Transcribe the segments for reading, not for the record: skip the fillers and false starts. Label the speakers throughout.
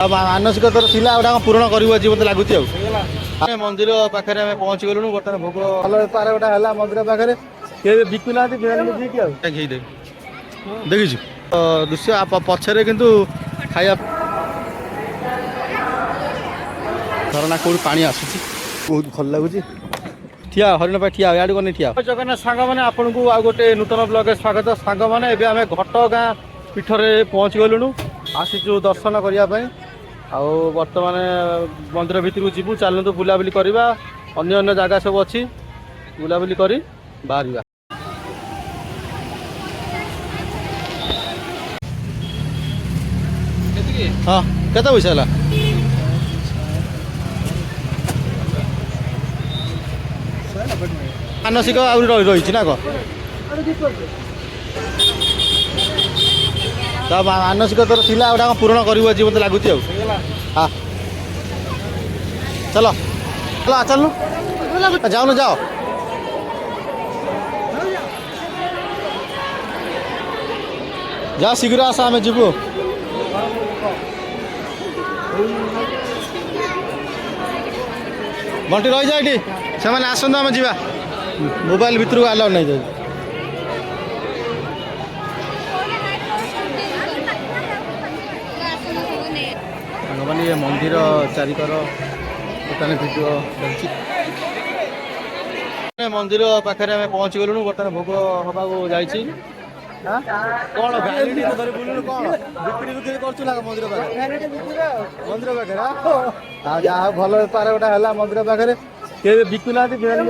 Speaker 1: ମାନସିକ ତୋର ଥିଲା ଗୋଟା ପୂରଣ କରିବୁ ଆଜି ମତେ ଲାଗୁଛି ଆଉ ଆମେ ମନ୍ଦିର ପାଖରେ ଆମେ ପହଞ୍ଚି ଗଲୁଣୁ। ବର୍ତ୍ତମାନ ଭୋଗ ଭଲ ବେପାର ଗୋଟା ହେଲା ମନ୍ଦିର ପାଖରେ। କେବେ ବିକୁନାହାନ୍ତି ଆଉ ଦେଖିଛୁ ଦୃଶ୍ୟ ପଛରେ କିନ୍ତୁ ଖାଇବା ଝରଣା କୋଉଠୁ ପାଣି ଆସୁଛି ବହୁତ ଭଲ ଲାଗୁଛି। ଠିଆ ହରିଣ ପାଇଁ ଠିଆ ଇଆଡୁ ଗନେ ଠିଆ। ଜଗନ୍ନାଥ ସାଙ୍ଗମାନେ ଆପଣଙ୍କୁ ଆଉ ଗୋଟେ ନୂତନ ବ୍ଲଗରେ ସ୍ୱାଗତ। ସାଙ୍ଗମାନେ ଏବେ ଆମେ ଘଟଗାଁ ପୀଠରେ ପହଞ୍ଚି ଗଲୁଣୁ। ଆସିଛୁ ଦର୍ଶନ କରିବା ପାଇଁ। ଆଉ ବର୍ତ୍ତମାନ ମନ୍ଦିର ଭିତରକୁ ଯିବୁ। ଚାଲନ୍ତୁ ବୁଲାବୁଲି କରିବା। ଅନ୍ୟ ଅନ୍ୟ ଜାଗା ସବୁ ଅଛି ବୁଲାବୁଲି କରି ବାହାରିବା। ହଁ କେତେ ପଇସା ହେଲା? ମାନସିକ ଆହୁରି ରହିଛି ନା କଣ? ତା ମାନସିକ ତୋର ଥିଲା ଗୋଟା ପୂରଣ କରିବୁ ଆଜି ମତେ ଲାଗୁଛି ଆଉ ହଁ ଚାଲ ଚାଲ ଚାଲୁ ଯାଉନୁ ଯାଅ ଯାଅ ଶୀଘ୍ର ଆସ ଆମେ ଯିବୁ। ବଣ୍ଟି ରହିଯା ଏଠି ସେମାନେ ଆସନ୍ତୁ ଆମେ ଯିବା। ମୋବାଇଲ ଭିତରକୁ ଆଲାଉ ନାହିଁ ଯାଉଛି। ସାଙ୍ଗମାନେ ଏ ମନ୍ଦିର ଚାରିକର ବର୍ତ୍ତମାନ ଭିଡ଼ିଓ ଚାଲିଛି। ମନ୍ଦିର ପାଖରେ ଆମେ ପହଞ୍ଚି ଗଲୁଣୁ। ବର୍ତ୍ତମାନ ଭୋଗ ହବାକୁ ଯାଇଛି। କଣ ଭ୍ୟାନିଟି ଧରି ବୁଲୁନୁ କଣ ବିକ୍ରି କରୁଛୁ ନା ମନ୍ଦିର ପାଖରେ? ମନ୍ଦିର ପାଖରେ ଆଉ ଯାହା ଭଲ ବେପାର ଗୋଟା ହେଲା ମନ୍ଦିର ପାଖରେ। କେବେ ବିକୁନାହାନ୍ତି ଆଉ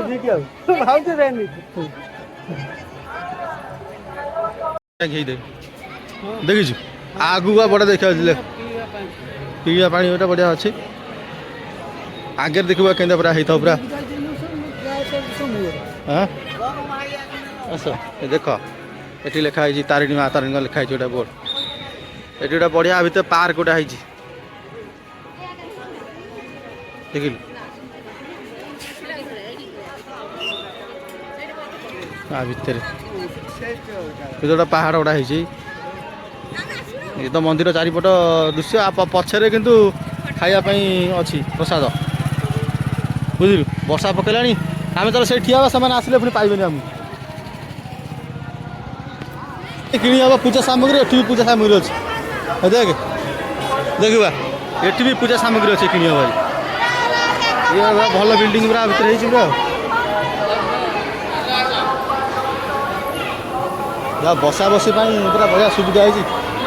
Speaker 1: ଦେଖିଛୁ ଆଗକୁ ବଡ ଦେଖିବାକୁ ପିଇବା ପାଣି ଗୋଟେ ବଢିଆ ଅଛି। ଆଗରେ ଦେଖିବା କେନ୍ତା ପୁରା ହେଇଥାଉ ପୁରା। ଆସ ଦେଖ ଏଠି ଲେଖା ହେଇଛି ତାରିଣୀ ମା ତାରିଣୀ ଲେଖା ହେଇଛି ଗୋଟେ ବୋର୍ଡ। ଏଠି ଗୋଟେ ବଢିଆ ଭିତରେ ପାର୍କ ଗୋଟେ ହେଇଛି ଦେଖିଲୁ। ଆ ଭିତରେ ଗୋଟେ ପାହାଡ ଗୁଡା ହେଇଛି। ଏ ତ ମନ୍ଦିର ଚାରିପଟ ଦୃଶ୍ୟ। ପଛରେ କିନ୍ତୁ ଖାଇବା ପାଇଁ ଅଛି ପ୍ରସାଦ ବୁଝିଲୁ। ବର୍ଷା ପକେଇଲାଣି ଆମେ ତାହେଲେ ସେଇଠି ଠିଆ ହେବା। ସେମାନେ ଆସିଲେ ପୁଣି ପାଇବେନି ଆମକୁ। କିଣି ହବ ପୂଜା ସାମଗ୍ରୀ। ଏଠି ବି ପୂଜା ସାମଗ୍ରୀ ଅଛି ଦେଖ ଦେଖିବା ଏଠି ବି ପୂଜା ସାମଗ୍ରୀ ଅଛି କିଣି ହବ। ଇଏ ଭଲ ବିଲ୍ଡିଂ ପୁରା ଭିତରେ ହେଇଛି ପୁରା। ଯାହା ବସା ବସି ପାଇଁ ପୁରା ବଢ଼ିଆ ସୁବିଧା ହେଇଛି।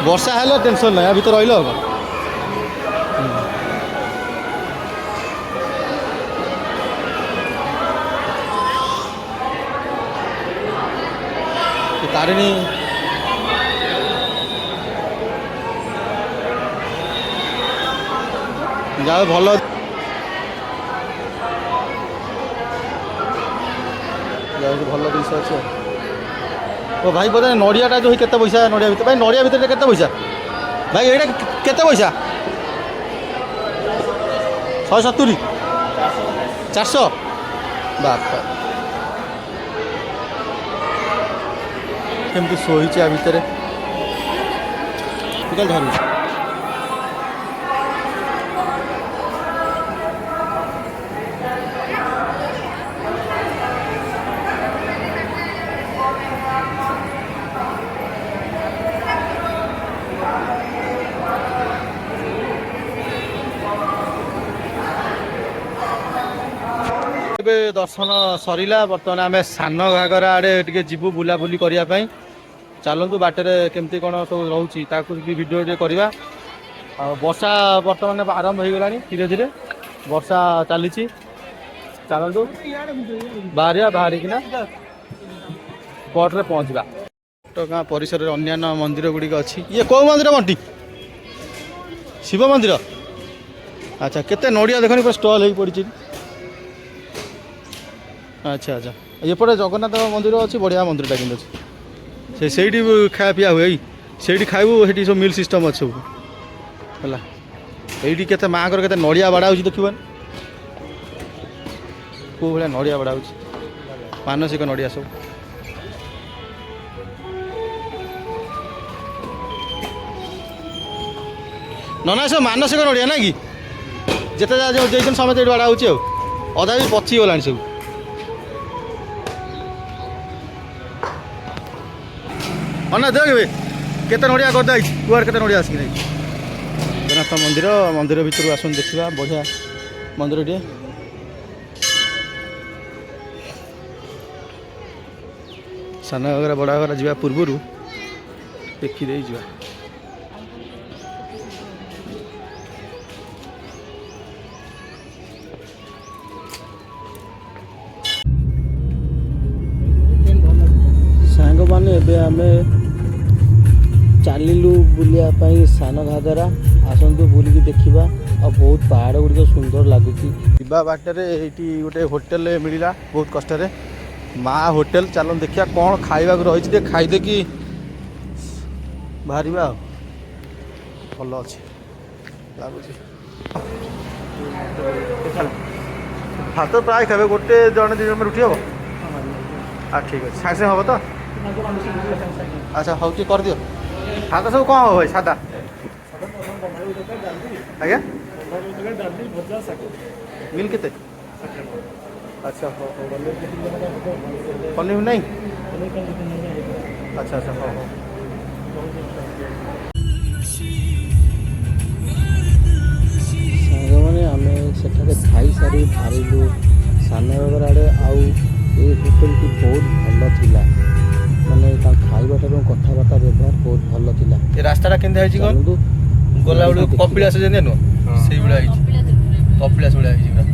Speaker 1: ବର୍ଷା ହେଲେ ଟେନସନ୍ ନାହିଁ। ଆ ଭିତରେ ରହିଲେ ହବ। ତାରିଣୀ ଯାହା ଭଲ ଭଲ ଜିନିଷ ଅଛି। ଓ ଭାଇ ବୋଧେ ନଡ଼ିଆଟା ଯେଉଁ କେତେ ପଇସା? ନଡ଼ିଆ ଭିତରେ ଭାଇ ନଡ଼ିଆ ଭିତରେ କେତେ ପଇସା ଭାଇ? ଏଇଟା କେତେ ପଇସା? 170 400 ବାପା। କେମିତି ଶୋଇଛି ଆ ଭିତରେ ଧରୁ। ଏବେ ଦର୍ଶନ ସରିଲା। ବର୍ତ୍ତମାନ ଆମେ ସାନ ଘାଗରା ଆଡ଼େ ଟିକେ ଯିବୁ ବୁଲାବୁଲି କରିବା ପାଇଁ। ଚାଲନ୍ତୁ ବାଟରେ କେମିତି କ'ଣ ସବୁ ରହୁଛି ତାକୁ ବି ଭିଡ଼ିଓ ଟିକେ କରିବା। ଆଉ ବର୍ଷା ବର୍ତ୍ତମାନ ଆରମ୍ଭ ହେଇଗଲାଣି ଧୀରେ ଧୀରେ ବର୍ଷା ଚାଲିଛି। ଚାଲନ୍ତୁ ବାହାରିକିନା ସ୍ପଟରେ ପହଞ୍ଚିବା। ଘଟଗାଁ ପରିସରରେ ଅନ୍ୟାନ୍ୟ ମନ୍ଦିର ଗୁଡ଼ିକ ଅଛି। ଇଏ କେଉଁ ମନ୍ଦିର ବଣ୍ଟି? ଶିବ ମନ୍ଦିର। ଆଚ୍ଛା କେତେ ନଡ଼ିଆ ଦେଖନି ପୁରା ଷ୍ଟଲ୍ ହେଇକି ପଡ଼ିଛି। ଆଚ୍ଛା ଆଚ୍ଛା ଏପଟେ ଜଗନ୍ନାଥ ମନ୍ଦିର ଅଛି। ବଢ଼ିଆ ମନ୍ଦିରଟା କିନ୍ତୁ ଅଛି। ସେଇଠି ଖାଇବା ପିଇବା ହୁଏ। ସେଇଠି ଖାଇବୁ। ସେଠି ସବୁ ମିଲ୍ ସିଷ୍ଟମ୍ ଅଛି ସବୁ ହେଲା। ଏଇଠି କେତେ ମାଆଙ୍କର କେତେ ନଡ଼ିଆ ବାଡ଼ା ହେଉଛି ଦେଖିବନି। କେଉଁ ଭଳିଆ ନଡ଼ିଆ ବାଡ଼ା ହେଉଛି। ମାନସିକ ନଡ଼ିଆ ସବୁ। ନନା ସବୁ ମାନସିକ ନଡ଼ିଆ ନା କି ଯେତେ ଯାହା ଯେଉଁ ଦେଇଛନ୍ତି ସମସ୍ତେ ଏଇଠି ବାଡ଼ା ହେଉଛି ଆଉ ଅଧା ବି ପଚିଗଲାଣି ସବୁ। ହଁ ନା ଦେଖ କେତେ ନଡ଼ିଆ ଗଦା ହେଇଛି କୁଆଡ଼େ କେତେ ନଡ଼ିଆ ଆସିକି ନାହିଁ। ଜଗନ୍ନାଥ ମନ୍ଦିର ଭିତରକୁ ଆସନ୍ତୁ ଦେଖିବା ବଢ଼ିଆ ମନ୍ଦିରଟିଏ। ସାନ ଘାଗରା ବଡ଼ ଘାଗରା ଯିବା ପୂର୍ବରୁ ଦେଖିଦେଇ ଯିବା। ସାଙ୍ଗମାନେ ଏବେ ଆମେ ଚାଲିଲୁ ବୁଲିବା ପାଇଁ ସାନ ଘାଗରା। ଆସନ୍ତୁ ବୁଲିକି ଦେଖିବା। ଆଉ ବହୁତ ପାହାଡ଼ ଗୁଡ଼ିକ ସୁନ୍ଦର ଲାଗୁଛି। ଯିବା ବାଟରେ ଏଇଠି ଗୋଟେ ହୋଟେଲ ମିଳିଲା ବହୁତ କଷ୍ଟରେ, ମା ହୋଟେଲ। ଚାଲନ୍ତୁ ଦେଖିବା କ'ଣ ଖାଇବାକୁ ରହିଛି ଟିକେ ଖାଇଦେଇକି ବାହାରିବା ଆଉ। ଭଲ ଅଛି ଲାଗୁଛି। ଭାତ ପ୍ରାୟ ଖାଇବେ ଗୋଟେ ଜଣେ ଦୁଇ ଜଣ ରୁଟି ହେବ। ଠିକ୍ ଅଛି ସାଙ୍ଗେ ସାଙ୍ଗେ ହେବ ତ? ଆଚ୍ଛା ହଉ ଟିକେ କରିଦିଅ। ସାଧା ସବୁ କ'ଣ ହେବ ଭାଇ ସାଧା? ଆଜ୍ଞା ମିଲ୍ କେତେ? ଆଚ୍ଛା ହଉ ହଉ ପନିର ନାହିଁ? ଆଚ୍ଛା ଆଚ୍ଛା ହଉ ହଉ। ସାଙ୍ଗମାନେ ଆମେ ସେଠାରେ ଖାଇସାରି ବାହାରିଲୁ ସାନ ଘାଗରା ଆଡ଼େ। ଆଉ ଏ ହୋଟେଲଟି ବହୁତ ଭଲ ଥିଲା, ମାନେ ତାଙ୍କ ଖାଇବାଟା ଏବଂ କଥାବାର୍ତ୍ତା ବ୍ୟବହାର ବହୁତ ଭଲ ଥିଲା। ଏ ରାସ୍ତାଟା କେମିତି ହେଇଛି କ'ଣ ଗଲାବେଳକୁ କପିଳାସ ଯେମିତି ନୁହଁ ସେଇଭଳିଆ ହେଇଛି। କପିଳାସ ଭଳିଆ ହେଇଛି ପୁରା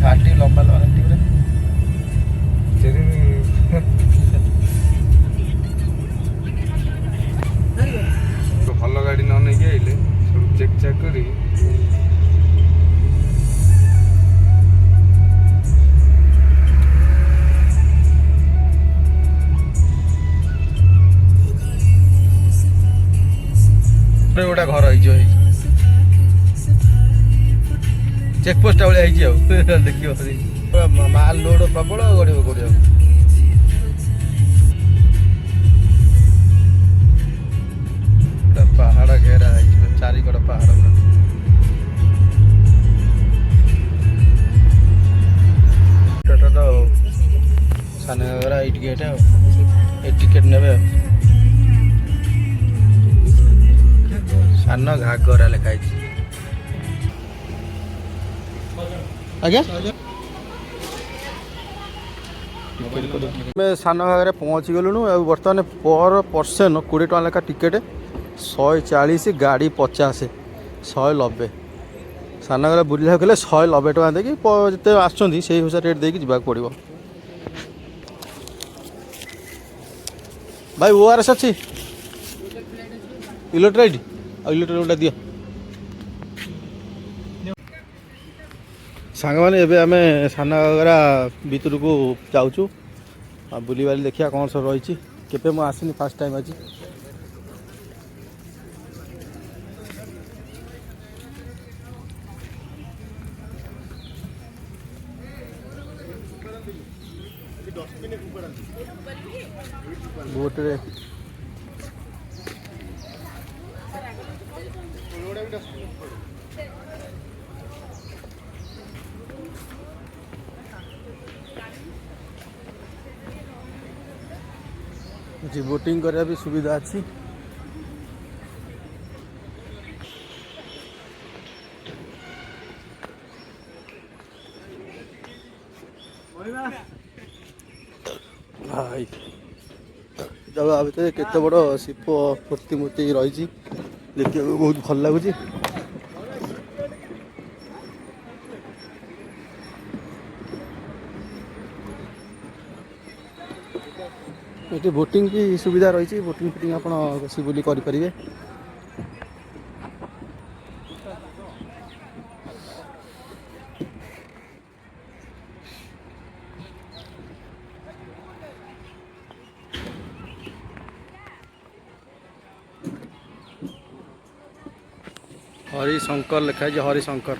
Speaker 1: ଘାଟି ଲମ୍ବା ଲମ୍ବା ଘାଟି ପୁରା।
Speaker 2: ଭଲ ଗାଡ଼ି ନ ନେଇକି ଆଇଲେ ସବୁ ଚେକ୍ ଚାକ୍ କରି
Speaker 1: ଗୋଟେ ଘର ହେଇଛି ଚେକ୍ ପୋଷ୍ଟ ଭଳିଆ ହେଇଛି ଆଉ ଦେଖିବ ମାଲ ଲୋଡ ପ୍ରବଳ ଗଡ଼ିବ କୋଉଠି ଆଉ। ପାହାଡ଼ ଘେରା ହେଇଛି ଚାରିକଡ଼ ପାହାଡ଼ ପୁରା। ସାନ ଘାଗରା ଏଇ ଟିକେଟ ଆଉ ଏ ଟିକେଟ ନେବେ ଆଉ। ସାନ ଘାଗରା ଲେଖା ହେଇଛି। ଆଜ୍ଞା ଆମେ ସାନ ଘାଗରା ପହଞ୍ଚି ଗଲୁଣୁ। ଆଉ ବର୍ତ୍ତମାନ ପର ପର୍ସନ 20 ଟଙ୍କା ଲେଖା ଟିକେଟ୍, 140, ଗାଡ଼ି 50, 190। ସାନ ଘାଗରା ବୁଲିବାକୁ ହେଲେ 190 ଟଙ୍କା ଦେଇକି ଯେତେ ଆସୁଛନ୍ତି ସେଇ ହିସାବରେ ରେଟ୍ ଦେଇକି ଯିବାକୁ ପଡ଼ିବ। ଭାଇ ORS ଅଛି ଇଲେକ୍ଟ୍ରାଇଟ୍ ଆଉ ଇଲେକ୍ଟ୍ରାଇଟ୍ ଗୋଟେ ଦିଅ। ସାଙ୍ଗମାନେ ଏବେ ଆମେ ସାନ ଘାଗରା ଭିତରକୁ ଯାଉଛୁ ଆଉ ବୁଲିବାଲି ଦେଖିବା କ'ଣ ସବୁ ରହିଛି। କେବେ ମୁଁ ଆସିନି, ଫାର୍ଷ୍ଟ ଟାଇମ୍ ଅଛି। ବୋଟ୍ରେ ଏଠି ବୋଟିଂ କରିବା ବି ସୁବିଧା ଅଛି। ଭାଇ ଜାଗା ଭିତରେ କେତେ ବଡ଼ ଶିଳ୍ପ ପ୍ରତିମୂର୍ତ୍ତି ରହିଛି, ଦେଖିବାକୁ ବହୁତ ଭଲ ଲାଗୁଛି। ଏଠି ବୋଟିଂ ବି ସୁବିଧା ରହିଛି, ବୋଟିଂ ଫୋଟିଂ ଆପଣ ବସି ବୁଲି କରିପାରିବେ। ହରିଶଙ୍କର ଲେଖା ହେଇଛି, ହରିଶଙ୍କର।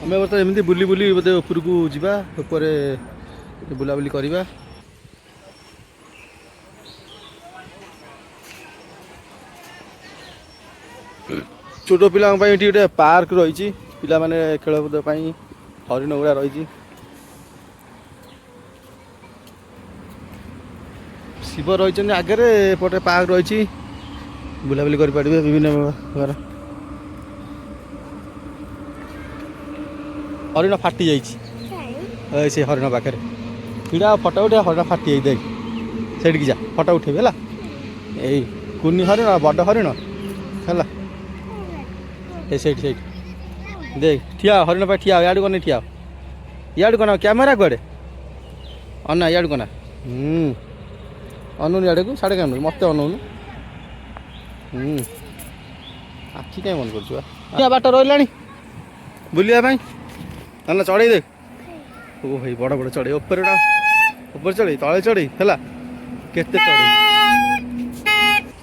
Speaker 1: ଆମେ ବର୍ତ୍ତମାନ ଏମିତି ବୁଲି ବୁଲି ବୋଧେ ଉପରକୁ ଯିବା, ଉପରେ ବୁଲାବୁଲି କରିବା। छोट पिला गोटे पार्क रही पिला माने खेलकूद हरिण गुड़ा रही शिव रही आगे पटे पार्क रही बुलाबुली करेंगे विभिन्न प्रकार हरिण फाटी जाइए से हरिण पाखे पीड़ा फटो उठे हरिण फाटी जाए देख से जा फटो उठेबी है यही कुनी हरिण बड़ हरिण है से देख ठिया हरिण पाई ठिया याड़ कने ठिया याड़ कना कैमेरा कुआड़े अना याड़ कना अनुन याड़े को साढ़े क्या मत अनौनु आखि कहीं मन कर बाट रहा बुलाया ना चढ़े देख ओ भाई बड़ बड़ चढ़े ऊपर चढ़े तले चढ़े है केते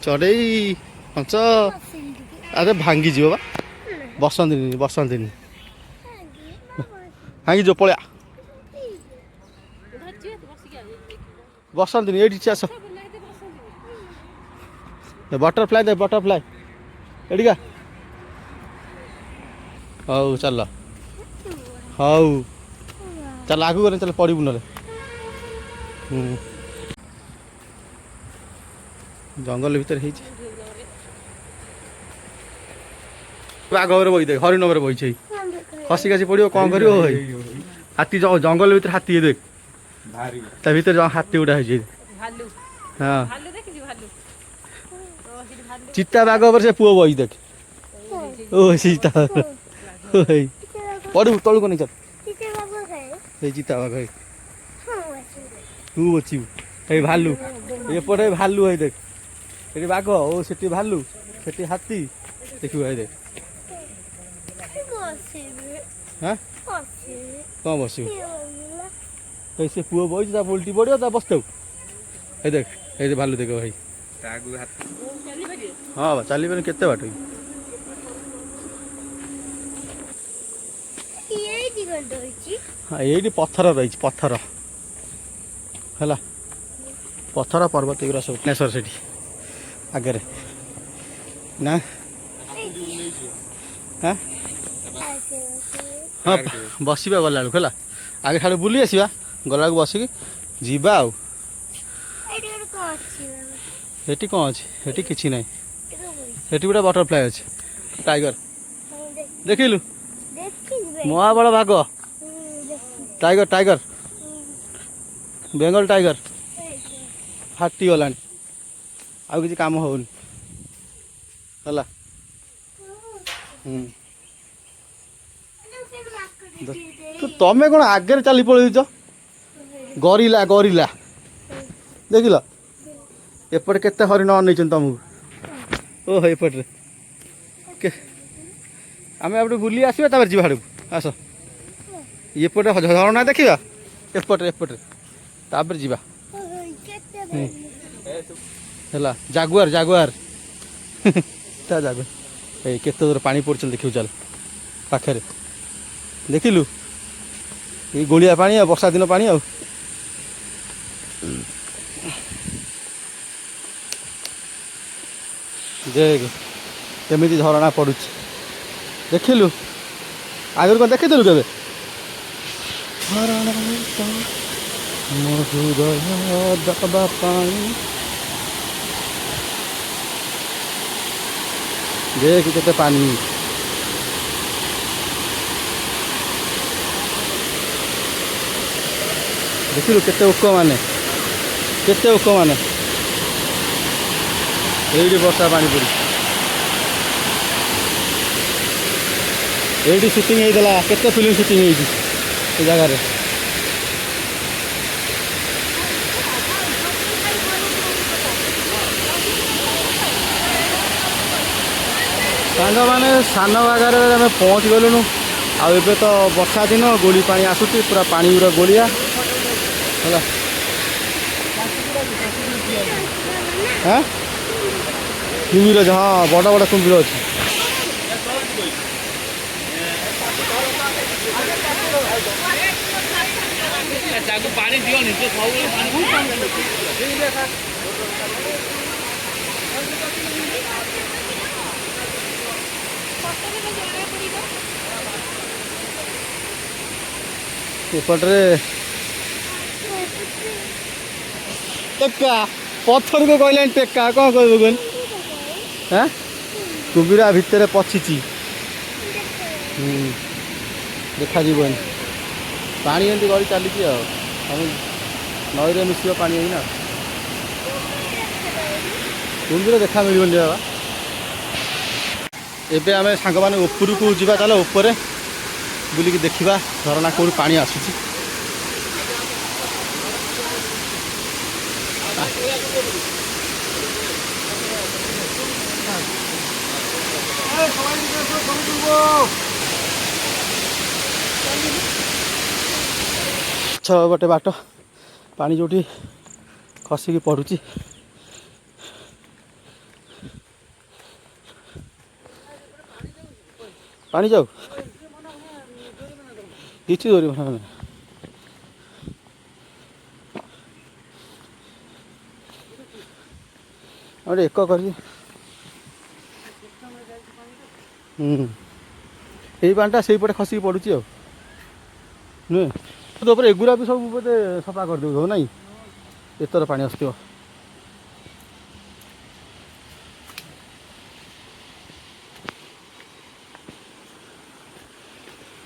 Speaker 1: चढ़े पंच अरे भांगी जीव बा बसंती भांगी जो पलिया बसंती ये चाष बटरफ्लाई दे बटरफ्लाई एडिका हौ चल हौ चल आगू कर चल पड़ू ना जंगल भीतर बाघ बही देख हरिण बही खसी खसी पड़ो कौन कर हाथी जंगल भीतर हाथी देख ता भीतर हाथी गुड़ा हाँ चिता बाघ पर से पुओ बही देख ओ सीता पड़ू तलू को नहीं चल चिता बाघ तू बचू ये भालू एपटे भालू है देख ये बाघ ओ से भालू से हाथी देखिए है देख हाँ कौन बस से पुओ बही उल्टी पड़ो बस देख ये भालू देख भाई हाँ चल केते बाट हाँ ये पत्थर रही पत्थर है पत्थर पर्वत एगुरा सब नेसर से आगे ना हाँ हाँ बसवा गला बेलू है आगे साढ़े बुली आसवा गला बसिक जीवा आउ एटी कौन अच्छे एटी किसी ना एटी गोटे बटरफ्लाई अच्छे टाइगर देखिलु महाबल बाघ टाइगर टाइगर बेंगल टाइगर हाथी गला आउ किसी काम होनी है तो तमें कौन आगे चली पलैच गरिला गरिला देख एपटे केते हरिण अन तुमको ओह एपटे आम एपटे बुली आसवा जी हाड़ आस एपटे झरणा देखा एपटे एपटे तापर जीवा है जागुआर जागुआर जागुआर ये केते दूर पानी पड़े देखिए चल पाखे देखिलु ये गोलिया पानी वर्षा दिन पानी आ देख केमी झरणा पड़ू देखिलु आगे कौन देखीलु के देख केते पानी देखिलु केते उक माने ये वर्षा पानी पड़ी ये सुटिंग होता केते फिल्म सुटिंग होती जगार सांग मैंने सान बागार आम पहुँच गलुनु आउ तो वर्षा दिन गोली पानी आसूसी पूरा पानी गुरा गोलिया है हाँ कुम्भीर अच्छे हाँ बड़ बड़ कुम्भीर अच्छे पानी ଏପଟରେ ଟେକା ପଥରକୁ କହିଲାଣି ଟେକା କ'ଣ କହିବୁ କହନି ହଁ କୁମ୍ଭୀର ଭିତରେ ପଶିଛି ଦେଖାଯିବନି ପାଣି ଏମିତି ଗଳି ଚାଲିଛି ଆଉ ଆମେ ନଈରେ ମିଶିବ ପାଣି ହେଇନା କୁମ୍ଭୀର ଦେଖା ମିଳିବନି ବାବା ଏବେ ଆମେ ସାଙ୍ଗମାନେ ଉପରକୁ ଯିବା ଚାଲ ଉପରେ ବୁଲିକି ଦେଖିବା ଝରଣା କୋଉଠୁ ପାଣି ଆସୁଛି ଗୋଟେ ବାଟ ପାଣି ଯୋଉଠି ଖସିକି ପଡୁଛି ପାଣି ଯାଉ କିଛି ଧରିବ ଗୋଟେ ଏକ କରି ଏଇ ପାଣିଟା ସେଇପଟେ ଖସିକି ପଡୁଛି ଆଉ ନୁହେଁ ତାପରେ ଏଗୁରା ବି ସବୁ ବୋଧେ ସଫା କରିଦେଉଥିବ ନାଇଁ ଏତର ପାଣି ଆସୁଥିବ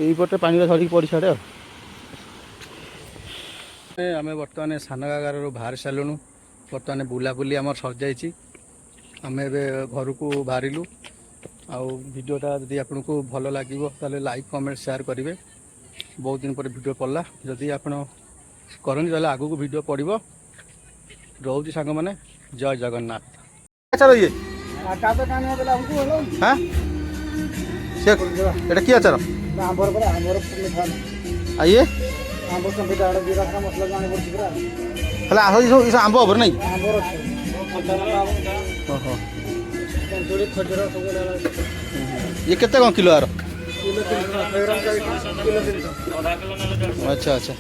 Speaker 1: এইপଟେ ପାଣିରେ ଝଡ଼ିକି ପଡ଼ି ଛାଡ଼େ ଆଉ ଆମେ ବର୍ତ୍ତମାନ ସାନ ଘାଗରାରୁ ବାହାରି ସାରିଲୁଣୁ ବର୍ତ୍ତମାନ ବୁଲାବୁଲି ଆମର ସରିଯାଇଛି ଆମେ ଏବେ ଘରକୁ ବାହାରିଲୁ ଆଉ ଭିଡ଼ିଓଟା ଯଦି ଆପଣଙ୍କୁ ଭଲ ଲାଗିବ ତାହେଲେ ଲାଇକ୍ କମେଣ୍ଟ ସେୟାର କରିବେ ବହୁତ ଦିନ ପରେ ଭିଡ଼ିଓ ପଡ଼ିଲା ଯଦି ଆପଣ କରନ୍ତି ତାହେଲେ ଆଗକୁ ଭିଡ଼ିଓ ପଡ଼ିବ ରହୁଛି ସାଙ୍ଗମାନେ ଜୟ ଜଗନ୍ନାଥ ଆଚାର ଇଏ ହଁ ସେ ଏଇଟା କି ଆଚାର ଆଇଏ ହେଲେ ଆମ୍ବ ଉପରେ ନାଇଁ ଓହୋ ଇଏ କେତେ କ'ଣ କିଲୋ ଆର ଆଚ୍ଛା ଆଚ୍ଛା